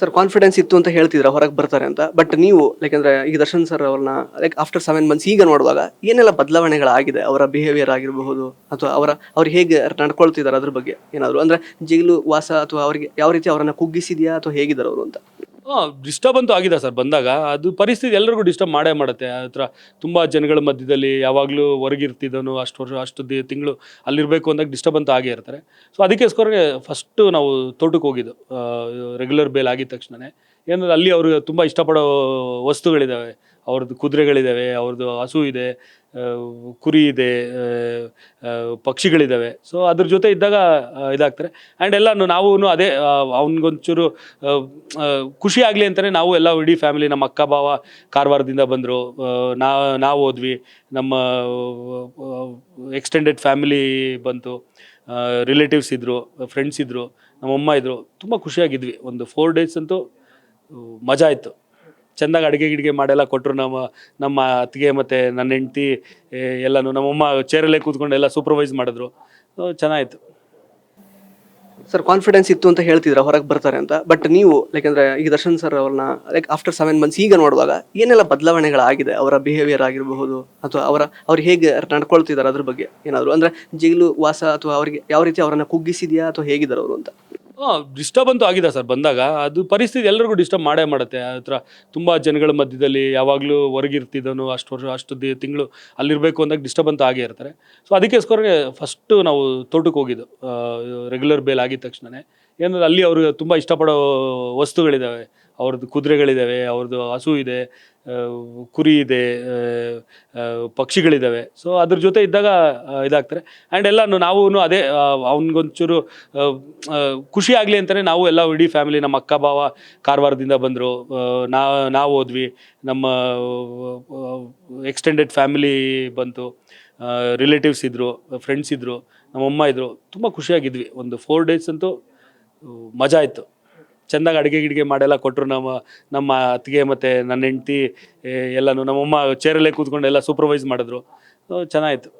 Sir confidence ಇತ್ತು ಅಂತ ಹೇಳ್ತಿದ್ರ ಹೊರಗೆ ಬರ್ತಾರೆ ಅಂತ. ಬಟ್ ನೀವು ಲೈಕ್ ಅಂದ್ರೆ ಈಗ ದರ್ಶನ್ ಸರ್ ಅವ್ರನ್ನ ಲೈಕ್ ಆಫ್ಟರ್ 7 ಮಂತ್ಸ್ ಈಗ ನೋಡುವಾಗ ಏನೆಲ್ಲ ಬದಲಾವಣೆಗಳಾಗಿದೆ ಅವರ ಬಿಹೇವಿಯರ್ ಆಗಿರಬಹುದು ಅಥವಾ ಅವ್ರು ಹೇಗೆ ನಡ್ಕೊಳ್ತಿದ್ದಾರೆ ಅದ್ರ ಬಗ್ಗೆ ಏನಾದ್ರು ಅಂದ್ರೆ ಜೈಲು ವಾಸ ಅಥವಾ ಅವರಿಗೆ ಯಾವ ರೀತಿ ಅವರನ್ನ ಕುಗ್ಗಿಸಿದ್ಯಾ ಅಥವಾ ಹೇಗಿದ್ದಾರೆ ಅವರು ಅಂತ. ಡಿಸ್ಟರ್ಬ್ ಅಂತೂ ಆಗಿದೆ ಸರ್ ಬಂದಾಗ. ಅದು ಪರಿಸ್ಥಿತಿ ಎಲ್ರಿಗೂ ಡಿಸ್ಟರ್ಬ್ ಮಾಡೇ ಮಾಡುತ್ತೆ. ಆ ಥರ ತುಂಬ ಜನಗಳ ಮಧ್ಯದಲ್ಲಿ ಯಾವಾಗಲೂ ಹೊರಗಿರ್ತಿದ್ದನು ಅಷ್ಟು ವರ್ಷ ಅಷ್ಟು ತಿಂಗಳು ಅಲ್ಲಿರಬೇಕು ಅಂದಾಗ ಡಿಸ್ಟರ್ಬ್ ಅಂತೂ ಆಗೇ ಇರ್ತಾರೆ. ಸೊ ಅದಕ್ಕೋಸ್ಕರ ಫಸ್ಟು ನಾವು ತೋಟಕ್ಕೆ ಹೋಗಿದ್ದು ರೆಗ್ಯುಲರ್ ಬೇಲ್ ಆಗಿದ ತಕ್ಷಣವೇ. ಏನಂದ್ರೆ ಅಲ್ಲಿ ಅವರು ತುಂಬ ಇಷ್ಟಪಡೋ ವಸ್ತುಗಳಿದ್ದಾವೆ. ಅವ್ರದ್ದು ಕುದುರೆಗಳಿದ್ದಾವೆ, ಅವ್ರದ್ದು ಹಸು ಇದೆ, ಕುರಿ ಇದೆ, ಪಕ್ಷಿಗಳಿದ್ದಾವೆ. ಸೊ ಅದ್ರ ಜೊತೆ ಇದ್ದಾಗ ಇದಾಗ್ತಾರೆ. ಆ್ಯಂಡ್ ಎಲ್ಲನೂ ನಾವೂ ಅದೇ ಅವ್ನಿಗೊಂಚೂರು ಖುಷಿ ಆಗಲಿ ಅಂತಲೇ ನಾವು ಎಲ್ಲ ಇಡೀ ಫ್ಯಾಮಿಲಿ, ನಮ್ಮ ಅಕ್ಕ ಭಾವ ಕಾರವಾರದಿಂದ ಬಂದರು, ನಾವು ಹೋದ್ವಿ, ನಮ್ಮ ಎಕ್ಸ್ಟೆಂಡೆಡ್ ಫ್ಯಾಮಿಲಿ ಬಂತು, ರಿಲೇಟಿವ್ಸ್ ಇದ್ದರು, ಫ್ರೆಂಡ್ಸ್ ಇದ್ದರು, ನಮ್ಮಮ್ಮ ಇದ್ದರು. ತುಂಬ ಖುಷಿಯಾಗಿದ್ವಿ. ಒಂದು 4 ಡೇಸ್ ಅಂತೂ ಮಜಾ ಇತ್ತು. ಚೆಂದಾಗಿ ಅಡುಗೆ ಗಿಡಿಗೆ ಮಾಡೆಲ್ಲ ಕೊಟ್ಟರು ನಮ್ಮ ಅತ್ತಿಗೆ ಮತ್ತು ನನ್ನ ಹೆಂಡ್ತಿ. ಎಲ್ಲನೂ ನಮ್ಮಮ್ಮ ಚೇರಲ್ಲೇ ಕೂತ್ಕೊಂಡು ಎಲ್ಲ ಸೂಪರ್ವೈಸ್ ಮಾಡಿದ್ರು. ಚೆನ್ನಾಯಿತು. ಸರ್ ಕಾನ್ಫಿಡೆನ್ಸ್ ಇತ್ತು ಅಂತ ಹೇಳ್ತಿದ್ರ ಹೊರಗೆ ಬರ್ತಾರೆ ಅಂತ. ಬಟ್ ನೀವು ಲೈಕ್ ಅಂದ್ರೆ ಈಗ ದರ್ಶನ್ ಸರ್ ಅವ್ರನ್ನ ಲೈಕ್ ಆಫ್ಟರ್ 7 ಮಂತ್ಸ್ ಈಗ ನೋಡುವಾಗ ಏನೆಲ್ಲ ಬದಲಾವಣೆಗಳಾಗಿದೆ ಅವರ ಬಿಹೇವಿಯರ್ ಆಗಿರಬಹುದು ಅಥವಾ ಅವ್ರು ಹೇಗೆ ನಡ್ಕೊಳ್ತಿದ್ದಾರೆ ಅದ್ರ ಬಗ್ಗೆ ಏನಾದ್ರು ಅಂದ್ರೆ ಜೈಲು ವಾಸ ಅಥವಾ ಅವರಿಗೆ ಯಾವ ರೀತಿ ಅವರನ್ನ ಕುಗ್ಗಿಸಿದ್ಯಾ ಅಥವಾ ಹೇಗಿದ್ದಾರೆ ಅವರು ಅಂತ. ಡಿಸ್ಟರ್ಬ್ ಅಂತೂ ಆಗಿದೆ ಸರ್ ಬಂದಾಗ. ಅದು ಪರಿಸ್ಥಿತಿ ಎಲ್ರಿಗೂ ಡಿಸ್ಟರ್ಬ್ ಮಾಡೇ ಮಾಡುತ್ತೆ. ಆ ಥರ ತುಂಬ ಜನಗಳ ಮಧ್ಯದಲ್ಲಿ ಯಾವಾಗಲೂ ಹೊರಗಿರ್ತಿದ್ದನು ಅಷ್ಟು ವರ್ಷ ಅಷ್ಟು ತಿಂಗಳು ಅಲ್ಲಿರಬೇಕು ಅಂದಾಗ ಡಿಸ್ಟರ್ಬ್ ಅಂತೂ ಆಗೇ ಇರ್ತಾರೆ. ಸೊ ಅದಕ್ಕೋಸ್ಕರ ಫಸ್ಟು ನಾವು ತೋಟಕ್ಕೆ ಹೋಗಿದ್ದು ರೆಗ್ಯುಲರ್ ಬೇಲ್ ಆಗಿದ ತಕ್ಷಣವೇ. ಏನಂದ್ರೆ ಅಲ್ಲಿ ಅವರು ತುಂಬ ಇಷ್ಟಪಡೋ ವಸ್ತುಗಳಿದ್ದಾವೆ. ಅವ್ರದ್ದು ಕುದುರೆಗಳಿದ್ದಾವೆ, ಅವ್ರದ್ದು ಹಸು ಇದೆ, ಕುರಿ ಇದೆ, ಪಕ್ಷಿಗಳಿದ್ದಾವೆ. ಸೊ ಅದ್ರ ಜೊತೆ ಇದ್ದಾಗ ಇದಾಗ್ತಾರೆ. ಆ್ಯಂಡ್ ಎಲ್ಲನೂ ನಾವೂ ಅದೇ ಅವ್ನಿಗೊಂಚೂರು ಖುಷಿ ಆಗಲಿ ಅಂತಲೇ ನಾವು ಎಲ್ಲ ಇಡೀ ಫ್ಯಾಮಿಲಿ, ನಮ್ಮ ಅಕ್ಕ ಭಾವ ಕಾರವಾರದಿಂದ ಬಂದರು, ನಾವು ಹೋದ್ವಿ, ನಮ್ಮ ಎಕ್ಸ್ಟೆಂಡೆಡ್ ಫ್ಯಾಮಿಲಿ ಬಂತು, ರಿಲೇಟಿವ್ಸ್ ಇದ್ದರು, ಫ್ರೆಂಡ್ಸ್ ಇದ್ದರು, ನಮ್ಮಮ್ಮ ಇದ್ದರು. ತುಂಬ ಖುಷಿಯಾಗಿದ್ವಿ. ಒಂದು 4 ಡೇಸ್ ಅಂತೂ ಮಜಾ ಇತ್ತು. ಚೆಂದಾಗಿ ಅಡುಗೆ ಗಿಡಿಗೆ ಮಾಡೆಲ್ಲ ಕೊಟ್ಟರು ನಮ್ಮ ಅತ್ತಿಗೆ ಮತ್ತು ನನ್ನ ಹೆಂಡ್ತಿ. ಎಲ್ಲನೂ ನಮ್ಮಮ್ಮ ಚೇರಲ್ಲೇ ಕೂತ್ಕೊಂಡು ಎಲ್ಲ ಸೂಪರ್ವೈಸ್ ಮಾಡಿದ್ರು. ಚೆನ್ನಾಯಿತು.